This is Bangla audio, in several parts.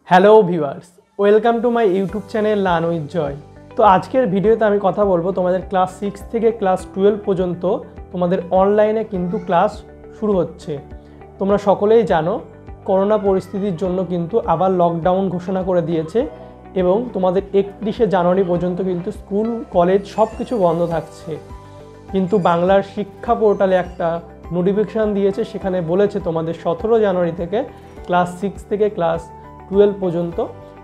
Hello viewers, welcome to my YouTube channel learn with Joy. তো আজকের ভিডিওতে আমি কথা বলবো তোমাদের ক্লাস 6 থেকে ক্লাস 12 পর্যন্ত তোমাদের অনলাইনে কিন্তু ক্লাস শুরু হচ্ছে। তোমরা সকলেই জানো করোনা পরিস্থিতির জন্য কিন্তু আবার লকডাউন ঘোষণা করে দিয়েছে এবং তোমাদের 31শে জানুয়ারি পর্যন্ত কিন্তু স্কুল কলেজ সব কিছু বন্ধ থাকছে। কিন্তু বাংলার শিক্ষা পোর্টালে একটা নোটিফিকেশান দিয়েছে, সেখানে বলেছে তোমাদের 17 জানুয়ারি থেকে ক্লাস 6 থেকে ক্লাস 12 পর্যন্ত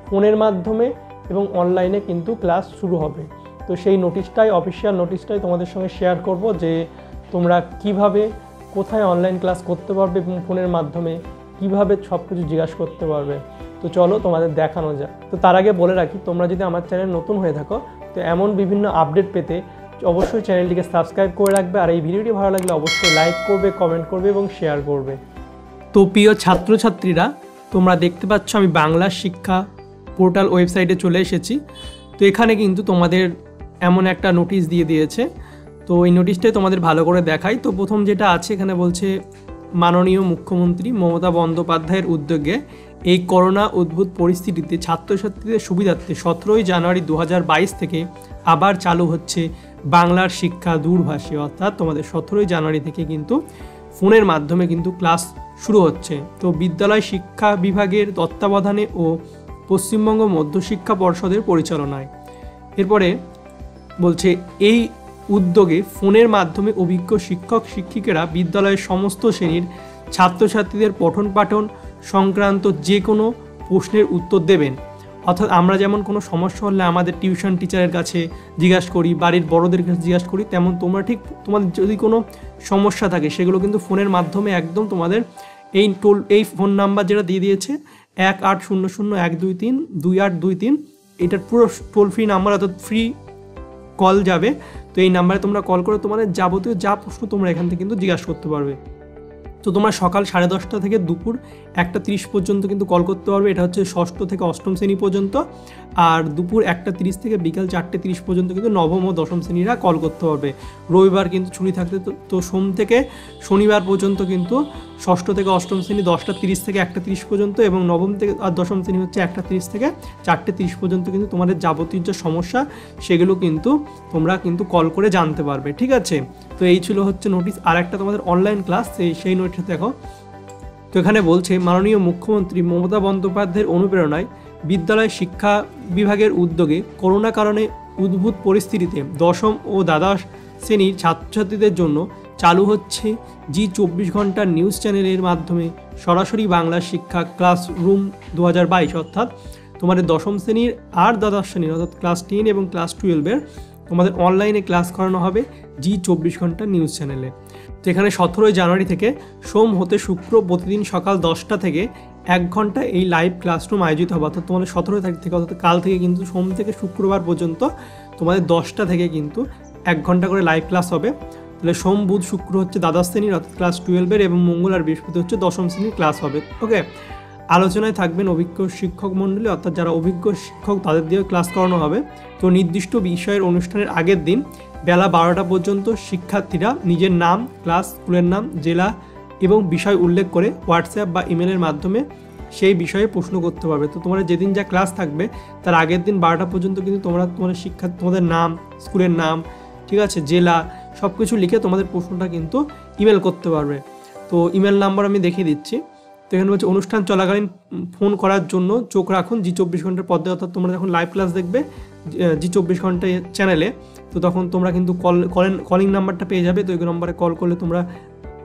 ফোনের মাধ্যমে এবং অনলাইনে কিন্তু ক্লাস শুরু হবে। তো সেই নোটিশটাই, অফিসিয়াল নোটিশটাই তোমাদের সঙ্গে শেয়ার করব যে তোমরা কিভাবে কোথায় অনলাইন ক্লাস করতে পারবে এবং ফোনের মাধ্যমে কিভাবে সব কিছু জিজ্ঞাসা করতে পারবে। তো চলো তোমাদের দেখানো যাক। তো তার আগে বলে রাখি, তোমরা যদি আমার চ্যানেল নতুন হয়ে থাকো তো এমন বিভিন্ন আপডেট পেতে অবশ্যই চ্যানেলটিকে সাবস্ক্রাইব করে রাখবে, আর এই ভিডিওটি ভালো লাগলে অবশ্যই লাইক করবে, কমেন্ট করবে এবং শেয়ার করবে। তো প্রিয় ছাত্রছাত্রীরা, তোমরা দেখতে পাচ্ছ আমি বাংলা শিক্ষা পোর্টাল ওয়েবসাইটে চলে এসেছি। তো এখানে কিন্তু তোমাদের এমন একটা নোটিশ দিয়ে দিয়েছে। তো এই নোটিশটাই তোমাদের ভালো করে দেখাই। তো প্রথম যেটা আছে এখানে বলছে, মাননীয় মুখ্যমন্ত্রী মমতা বন্দ্যোপাধ্যায়ের উদ্যোগে এই করোনা উদ্ভূত পরিস্থিতিতে ছাত্রছাত্রীদের সুবিধার্থে 17 জানুয়ারি 2022 থেকে আবার চালু হচ্ছে বাংলার শিক্ষা দূরভাষী, অর্থাৎ তোমাদের 17 জানুয়ারি থেকে কিন্তু ফোনের মাধ্যমে কিন্তু ক্লাস শুরু হচ্ছে। তো বিদ্যালয় শিক্ষা বিভাগের তত্ত্বাবধানে ও পশ্চিমবঙ্গ মধ্যশিক্ষা পর্ষদের পরিচালনায়। এরপরে বলছে, এই উদ্যোগে ফোনের মাধ্যমে অভিজ্ঞ শিক্ষক শিক্ষিকারা বিদ্যালয়ের সমস্ত শ্রেণীর ছাত্রছাত্রীদের পঠন পাঠন সংক্রান্ত যে কোনো প্রশ্নের উত্তর দেবেন। অর্থাৎ আমরা যেমন কোনো সমস্যা হলে আমাদের টিউশন টিচারের কাছে জিজ্ঞাসা করি, বাড়ির বড়দের কাছে জিজ্ঞাসা করি, তেমন তোমরা ঠিক তোমাদের যদি কোনো সমস্যা থাকে সেগুলো কিন্তু ফোনের মাধ্যমে একদম তোমাদের এই ফোন নাম্বার যেটা দিয়ে দিয়েছে 180012322823, এটার পুরো টোল ফ্রি নাম্বার, অর্থাৎ ফ্রি কল যাবে। তো এই নাম্বারে তোমরা কল করে তোমাদের যাবতীয় যা প্রশ্ন তোমরা এখান থেকে কিন্তু জিজ্ঞাসা করতে পারবে। তো তোমরা সকাল 10:30 থেকে দুপুর 1:30 পর্যন্ত কিন্তু কল করতে পারবে। এটা হচ্ছে 6ষ্ঠ থেকে 8ম শ্রেণী পর্যন্ত। আর দুপুর 1:30 থেকে বিকাল 4:30 পর্যন্ত কিন্তু নবম ও দশম শ্রেণীরা কল করতে পারবে। রবিবার কিন্তু ছুটি থাকতে তো সোম থেকে শনিবার পর্যন্ত কিন্তু 6ষ্ঠ থেকে 8ম শ্রেণী 10:30 থেকে 1:30 পর্যন্ত, এবং নবম থেকে আর দশম শ্রেণী হচ্ছে 1:30 থেকে 4:30 পর্যন্ত কিন্তু তোমাদের যাবতীয় যে সমস্যা সেগুলো কিন্তু তোমরা কিন্তু কল করে জানতে পারবে। ঠিক আছে, তো এই ছিল হচ্ছে নোটিশ। আর একটা তোমাদের অনলাইন ক্লাস, সেই নোটিশটা দেখো। তো এখানে বলছে, মাননীয় মুখ্যমন্ত্রী মমতা বন্দ্যোপাধ্যায়ের অনুপ্রেরণায় বিদ্যালয় শিক্ষা বিভাগের উদ্যোগে করোনা কারণে উদ্ভূত পরিস্থিতিতে দশম ও দ্বাদশ শ্রেণীর ছাত্রছাত্রীদের জন্য চালু হচ্ছে জি 24 ঘন্টা নিউজ চ্যানেলের মাধ্যমে সরাসরি বাংলা শিক্ষা ক্লাসরুম 2022, অর্থাৎ তোমাদের দশম শ্রেণীর আর দ্বাদশ শ্রেণীর অর্থাৎ ক্লাস 10 এবং ক্লাস 12-এর তোমাদের অনলাইনে ক্লাস করানো হবে জি 24 ঘন্টা নিউজ চ্যানেলে। তো এখানে 17 জানুয়ারি থেকে সোম হতে শুক্র প্রতিদিন সকাল 10টা থেকে 1 ঘন্টা এই লাইভ ক্লাসরুম আয়োজিত হবে। অর্থাৎ তোমাদের 17 তারিখ থেকে, অর্থাৎ কাল থেকে কিন্তু সোম থেকে শুক্রবার পর্যন্ত তোমাদের 10টা থেকে কিন্তু 1 ঘন্টা করে লাইভ ক্লাস হবে। তাহলে সোম বুধ শুক্র হচ্ছে দ্বাদশ শ্রেণীর অর্থাৎ ক্লাস 12-এর, এবং মঙ্গল আর বৃহস্পতি হচ্ছে দশম শ্রেণীর ক্লাস হবে। ওকে, আলোচনায় থাকবেন অভিজ্ঞ শিক্ষক মণ্ডলী, অর্থাৎ যারা অভিজ্ঞ শিক্ষক তাদের দিয়ে ক্লাস করানো হবে। তো নির্দিষ্ট বিষয়ের অনুষ্ঠানের আগের দিন বেলা 12টা পর্যন্ত শিক্ষার্থীরা নিজের নাম, ক্লাস, স্কুলের নাম, জেলা এবং বিষয় উল্লেখ করে হোয়াটসঅ্যাপ বা ইমেলের মাধ্যমে সেই বিষয়ে প্রশ্ন করতে পারবে। তো তোমরা যেদিন যা ক্লাস থাকবে তার আগের দিন 12টা পর্যন্ত কিন্তু তোমাদের নাম, স্কুলের নাম, ঠিক আছে, জেলা সব কিছু লিখে তোমাদের প্রশ্নটা কিন্তু ইমেল করতে পারবে। তো ইমেল নাম্বার আমি দেখিয়ে দিচ্ছি। তো এখানে হচ্ছে, অনুষ্ঠান চলাকালীন ফোন করার জন্য চোখ রাখুন জি 24 ঘন্টার পর্দায়। অর্থাৎ তোমরা যখন লাইভ ক্লাস দেখবে জি 24 ঘন্টা চ্যানেলে, তো তখন তোমরা কিন্তু কলিং নাম্বারটা পেয়ে যাবে। তো এই নাম্বারে কল করলে তোমরা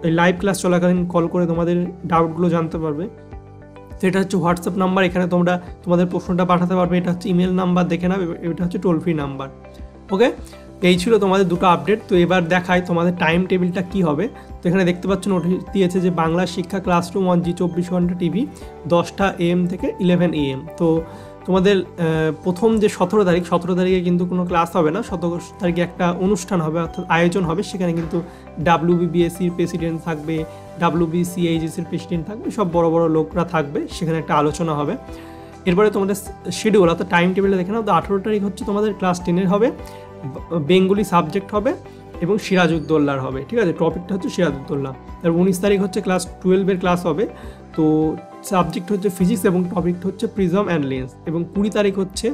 এই লাইভ ক্লাস চলাকালীন কল করে তোমাদের ডাউটগুলো জানতে পারবে। তো এটা হচ্ছে হোয়াটসঅ্যাপ নাম্বার, এখানে তোমরা তোমাদের প্রশ্নটা পাঠাতে পারবে। এটা হচ্ছে ইমেল নাম্বার, দেখে নাও, এটা হচ্ছে টোল ফ্রি নাম্বার। ওকে, এই ছিল তোমাদের দুটো আপডেট। তো এবার দেখাই তোমাদের টাইম টেবিলটা কী হবে। তো এখানে দেখতে পাচ্ছ নোটিশ দিয়েছে যে বাংলা শিক্ষা ক্লাসরুম অন জি 24 ঘন্টা টিভি 10টা AM থেকে 11 AM। তো তোমাদের প্রথম যে 17 তারিখে কিন্তু কোনো ক্লাস হবে না। 17 তারিখে একটা অনুষ্ঠান হবে, অর্থাৎ আয়োজন হবে। সেখানে কিন্তু WBBSCর প্রেসিডেন্ট থাকবে, WBCHSর প্রেসিডেন্ট থাকবে, সব বড় বড় লোকরা থাকবে। সেখানে একটা আলোচনা হবে। এরপরে তোমাদের শিডিউল অর্থাৎ টাইম টেবিলটা দেখে নাও। তো 18 তারিখ হচ্ছে তোমাদের ক্লাস 10-এর হবে, বেঙ্গলি সাবজেক্ট হবে এবং সিরাজউদ্দৌলার হবে। ঠিক আছে, টপিকটা হচ্ছে সিরাজউদ্দৌলা। আর 19 তারিখ হচ্ছে ক্লাস 12-এর ক্লাস হবে। তো সাবজেক্ট হচ্ছে ফিজিক্স এবং টপিক হচ্ছে প্রিজম অ্যান্ড লেন্স। এবং 20 তারিখ হচ্ছে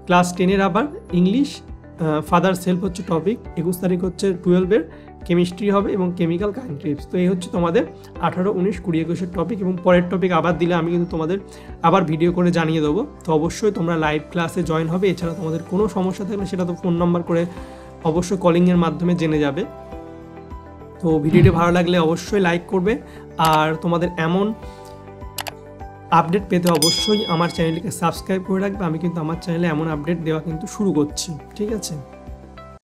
ক্লাস 10-এর আবার ইংলিশ, ফাদার সেলফ হচ্ছে টপিক। 21 তারিখ হচ্ছে 12-এর কেমিস্ট্রি হবে এবং কেমিক্যাল কাইনেটিক্স। তো এই হচ্ছে তোমাদের 18, 19, 20, 21-এর টপিক। এবং পরের টপিক আবার দিলে আমি কিন্তু তোমাদের আবার ভিডিও করে জানিয়ে দেবো। তো অবশ্যই তোমরা লাইভ ক্লাসে জয়েন হবে। এছাড়া তোমাদের কোনো সমস্যা থাকলে সেটা তো ফোন নাম্বার করে অবশ্যই কলিংয়ের মাধ্যমে জেনে যাবে। তো ভিডিওটি ভালো লাগলে অবশ্যই লাইক করবে, আর তোমাদের এমন আপডেট পেতে অবশ্যই আমার চ্যানেলটিকে সাবস্ক্রাইব করে রাখবে। আমি কিন্তু আমার চ্যানেলে এমন আপডেট দেওয়া কিন্তু শুরু করছি, ঠিক আছে।